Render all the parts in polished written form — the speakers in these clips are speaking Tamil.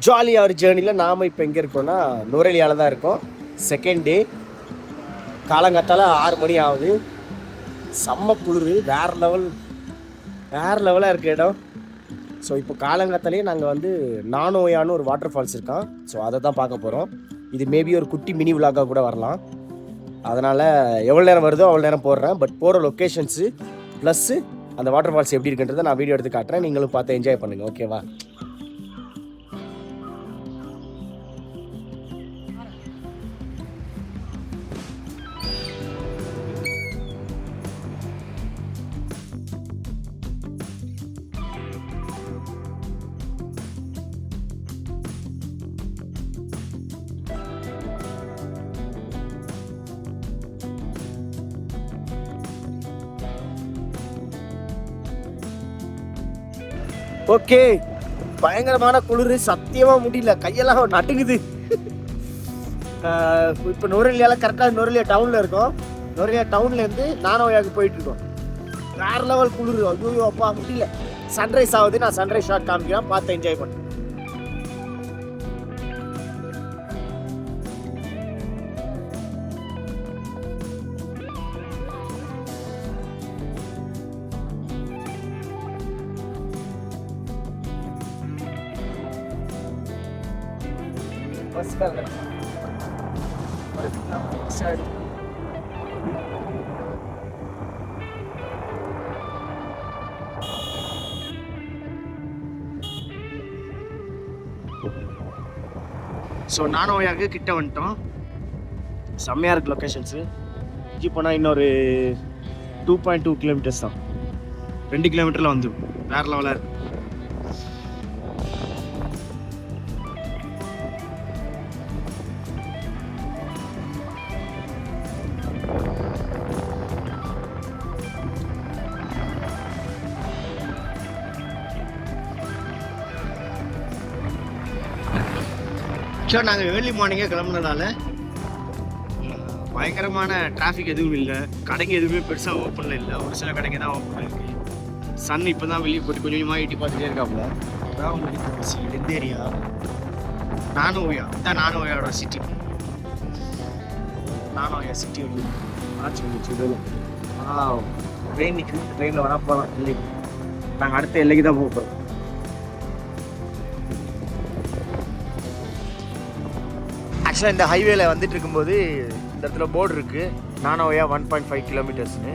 ஜாலியாக ஒரு ஜேர்னியில் நாம் இப்போ எங்கே இருக்கோம்னா நுவரெலியாவில் தான் இருக்கோம். செகண்ட் டே காலங்காத்தால் 6 மணி ஆகுது. செம்ம குளிர், வேறு லெவலாக இருக்க இடம். ஸோ இப்போ காலங்காத்தாலேயே நாங்கள் வந்து நானோயான்னு ஒரு வாட்டர் ஃபால்ஸ் இருக்கான். ஸோ அதை தான் பார்க்க போகிறோம். இது மேபி ஒரு குட்டி மினி விலாகாக கூட வரலாம். அதனால் எவ்வளோ நேரம் வருதோ அவ்வளோ நேரம் போடுறேன். பட் போகிற லொக்கேஷன்ஸு ப்ளஸ்ஸு அந்த வாட்டர் ஃபால்ஸ் எப்படி இருக்குன்றதை நான் வீடியோ எடுத்து காட்டுறேன். நீங்களும் பார்த்து என்ஜாய் பண்ணுங்கள். ஓகேவா? ஓகே, பயங்கரமான குளிர், சத்தியமாக முடியல, கையெல்லாம் நட்டுங்குது. இப்போ நுவரெலியாவில் கரெக்டாக நுவரெலியா டவுனில் இருக்கோம். நுவரெலியா டவுன்லேருந்து நானோயாவுக்கு போயிட்டுருக்கோம். வேறு லெவல் குளிர். ஐயோ அப்பா முடியல. சன்ரைஸ் ஆகுது. நான் சன்ரைஸ் ஷாட் காமிக்கிறேன், பார்த்து என்ஜாய் பண்ணேன். ஸோ நானோயாவுக்கு கிட்ட வந்துட்டோம். செம்மையாக இருக்குது லொக்கேஷன்ஸு. இஞ்சி போனால் இன்னொரு 2.2 கிலோமீட்டர்ஸ் தான். 2 கிலோமீட்டரில் வந்து வேறு லெவலாக இருக்குது. ஆக்சுவலாக நாங்கள் ஏர்லி மார்னிங்கே கிளம்புனதால பயங்கரமான டிராஃபிக் எதுவும் இல்லை. கடைங்க எதுவுமே பெருசாக ஓப்பனில் இல்லை. ஒரு சில கடைங்க தான் ஓப்பன் இருக்குது. சன் இப்போ தான் வெளியே போட்டு கொஞ்சம் கொஞ்சமாக எட்டி பார்த்துட்டே இருக்காப்புல. அதான் உங்களுக்கு எந்த ஏரியா நானோயா, இதான் நானோயாவோட சிட்டி. நானோயா சிட்டி வந்து ஆச்சு வந்துச்சு. ட்ரெயின் நிற்குது. ட்ரெயினில் வர போகலாம். இல்லை, நாங்கள் அடுத்த எல்லைக்கு தான் போகிறோம். ஆக்சுவலாக இந்த ஹைவேல வந்துட்டு இருக்கும்போது இந்த இடத்துல போர்டு இருக்குது, நானோயா 1.5 கிலோமீட்டர்ஸ்னு.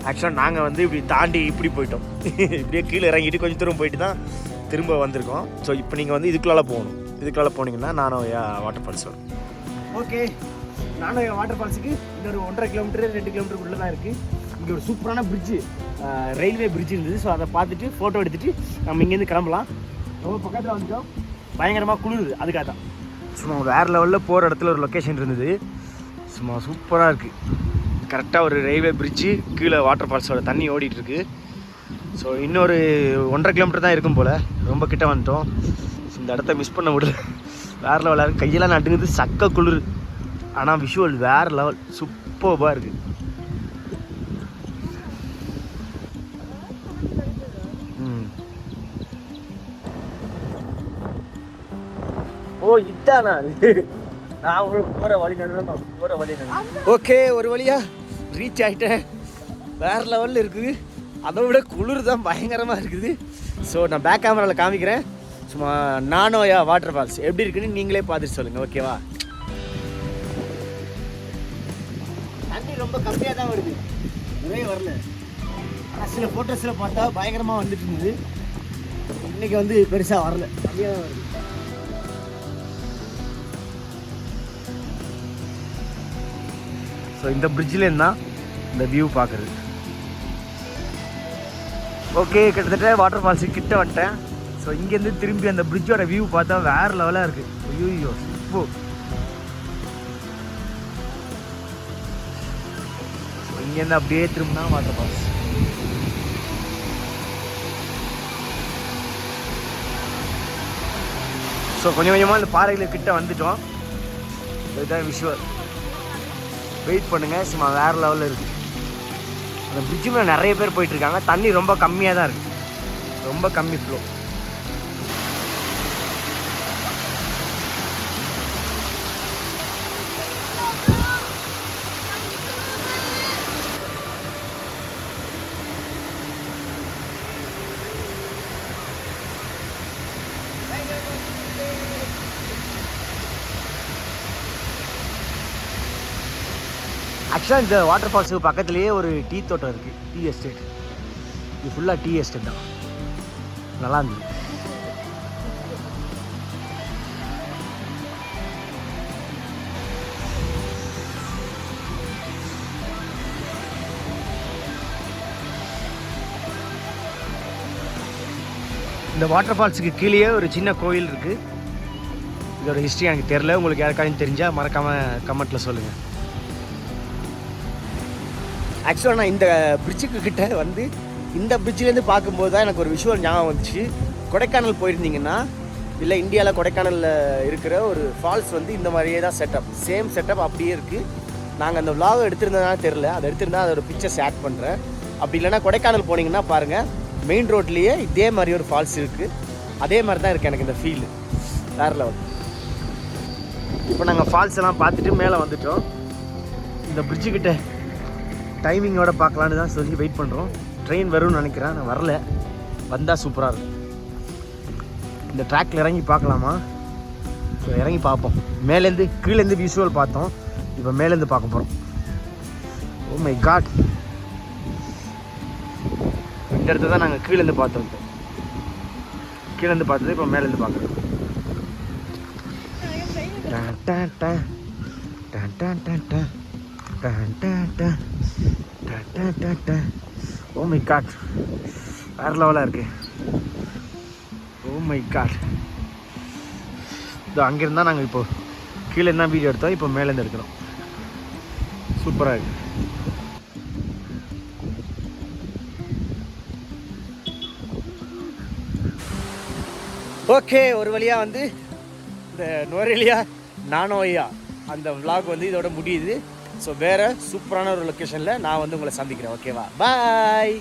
ஆக்சுவலாக நாங்கள் வந்து இப்படி தாண்டி இப்படி போயிட்டோம். இப்படியே கீழே இறங்கிட்டு கொஞ்சம் தூரம் போயிட்டு தான் திரும்ப வந்திருக்கோம். ஸோ இப்போ நீங்கள் வந்து இதுக்குள்ளால போகணும். இதுக்குள்ளால போனீங்கன்னா நானோயா வாட்டர் ஃபால்ஸ் வரும். ஓகே, நானோயா வாட்டர் ஃபால்ஸுக்கு இன்னொரு 1.5 கிலோமீட்டர் 2 கிலோமீட்டருக்குள்ளே தான் இருக்குது. இங்கே ஒரு சூப்பரான பிரிட்ஜு, ரயில்வே பிரிட்ஜ் இருந்தது. ஸோ அதை பார்த்துட்டு ஃபோட்டோ எடுத்துகிட்டு நம்ம இங்கேருந்து கிளம்பலாம். ரொம்ப பக்கத்தில் வந்துட்டோம். பயங்கரமாக குளிருது, அதுக்காக தான். சும்மா வேறு லெவலில் போகிற இடத்துல ஒரு லொக்கேஷன் இருந்தது. சும்மா சூப்பராக இருக்குது. கரெக்டாக ஒரு ரயில்வே பிரிட்ஜு, கீழே வாட்டர் ஃபால்ஸோட தண்ணி ஓடிட்டுருக்கு. ஸோ இன்னொரு 1.5 கிலோமீட்டர் தான் இருக்கும் போல். ரொம்ப கிட்ட வந்துட்டோம். இந்த இடத்த மிஸ் பண்ண முடியல. வேறு லெவலாக இருக்குது. கையெல்லாம் நட்டுங்குது, சக்க குளிர். ஆனால் விஷுவல் வேறு லெவல், சூப்பராக இருக்குது. ஓ இதானா? நான் உங்களுக்கு போகிற வழி ஓகே, ஒரு வழியாக ரீச் ஆகிட்டேன். வேறு லெவலில் இருக்குது. அதை விட குளிர் தான் பயங்கரமாக இருக்குது. ஸோ நான் பேக் கேமராவில் காமிக்கிறேன். சும்மா நானோயா வாட்டர் ஃபால்ஸ் எப்படி இருக்குன்னு நீங்களே பார்த்துட்டு சொல்லுங்கள். ஓகேவா? தண்ணி ரொம்ப கம்மியாக தான் வருது, நிறைய வரல. ஆனால் சில ஃபோட்டோஸில் பார்த்தா பயங்கரமாக வந்துட்டு இருந்தது. இன்றைக்கி வந்து பெருசாக வரல, கம்மியாக தான் வருது. ஸோ இந்த பிரிட்ஜிலேருந்து தான் இந்த வியூ பார்க்குறது. ஓகே, கிட்டத்தட்ட வாட்டர் ஃபால்ஸுக்கு கிட்ட வந்துட்டேன். ஸோ இங்கேருந்து திரும்பி அந்த பிரிட்ஜோட வியூ பார்த்தா வேறு லெவலாக இருக்குது. ஐயோ இப்போ இங்கேருந்து அப்படியே திரும்பினா வாட்டர் ஃபால்ஸ். ஸோ கொஞ்சம் கொஞ்சமாக இந்த பாறையில் கிட்ட வந்துட்டோம். இதுதான் விஷுவல். வெயிட் பண்ணுங்கள், சும்மா வேறு லெவலில் இருக்குது. அந்த பிரிட்ஜு மேலே நிறைய பேர் போயிட்டுருக்காங்க. தண்ணி ரொம்ப கம்மியாக தான் இருக்குது, ரொம்ப கம்மி ஃப்ளோ. ஆக்சுவலாக இந்த வாட்டர் ஃபால்ஸுக்கு பக்கத்துலேயே ஒரு டீ தோட்டம் இருக்குது, டீ எஸ்டேட். இது ஃபுல்லாக டீ எஸ்டேட் தான். நல்லா இருந்தது. இந்த வாட்டர் ஃபால்ஸுக்கு கீழே ஒரு சின்ன கோயில் இருக்குது. இதோட ஹிஸ்ட்ரி எனக்கு தெரில, உங்களுக்கு யாருக்காச்சும் தெரிஞ்சால் மறக்காமல் கமெண்ட்டில் சொல்லுங்கள். ஆக்சுவலாக நான் இந்த பிரிட்ஜுக்கு கிட்ட வந்து இந்த பிரிட்ஜிலேருந்து பார்க்கும்போது தான் எனக்கு ஒரு விஷுவல் ஞாபகம் வந்துச்சு. கொடைக்கானல் போயிருந்தீங்கன்னா, இல்லை இந்தியாவில் கொடைக்கானலில் இருக்கிற ஒரு ஃபால்ஸ் வந்து இந்த மாதிரியே தான் செட்டப், சேம் செட்டப் அப்படியே இருக்குது. நாங்கள் அந்த விலாக் எடுத்திருந்ததுனால தெரில, அதை எடுத்திருந்தா அதோட பிக்சர்ஸ் ஆட் பண்ணுறேன். அப்படி இல்லைனா கொடைக்கானல் போனீங்கன்னா பாருங்கள், மெயின் ரோட்லேயே இதே மாதிரி ஒரு ஃபால்ஸ் இருக்குது. அதே மாதிரி தான் இருக்குது எனக்கு இந்த ஃபீல், வேறு லெவல். இப்போ நாங்கள் ஃபால்ஸ் எல்லாம் பார்த்துட்டு மேலே வந்துட்டோம். இந்த பிரிட்ஜுக்கிட்ட டைமிங்கோட பார்க்கலான்னு தான் சொல்லி வெயிட் பண்ணுறோம். ட்ரெயின் வரும்னு நினைக்கிறேன், நான் வரல. வந்தால் சூப்பராக இருக்கும். இந்த ட்ராக்கில் இறங்கி பார்க்கலாமா? ஸோ இறங்கி பார்ப்போம். மேலேருந்து கீழேருந்து விஷுவல் பார்த்தோம், இப்போ மேலேருந்து பார்க்க போகிறோம். ஓ மை காட், இந்த இடத்த தான் நாங்கள் கீழேருந்து பார்த்தோம். இப்போ கீழேருந்து பார்த்தது இப்போ மேலேருந்து பார்க்குறோம். ஓ மை காட், வேறு லெவலாக இருக்கு. ஓ மை காட், இதோ அங்கேருந்து தான் நாங்கள் இப்போ கீழே இருந்தால் வீடியோ எடுத்தோம், இப்போ மேலேருந்து எடுக்கிறோம். சூப்பராக இருக்கு. ஓகே, ஒரு வழியாக வந்து இந்த நுவரெலியா நானோயா அந்த விலாக் வந்து இதோட முடியுது. ஸோ வேறு சூப்பரான ஒரு லொக்கேஷனில் நான் வந்து உங்களை சந்திக்கிறேன். ஓகேவா? பாய்.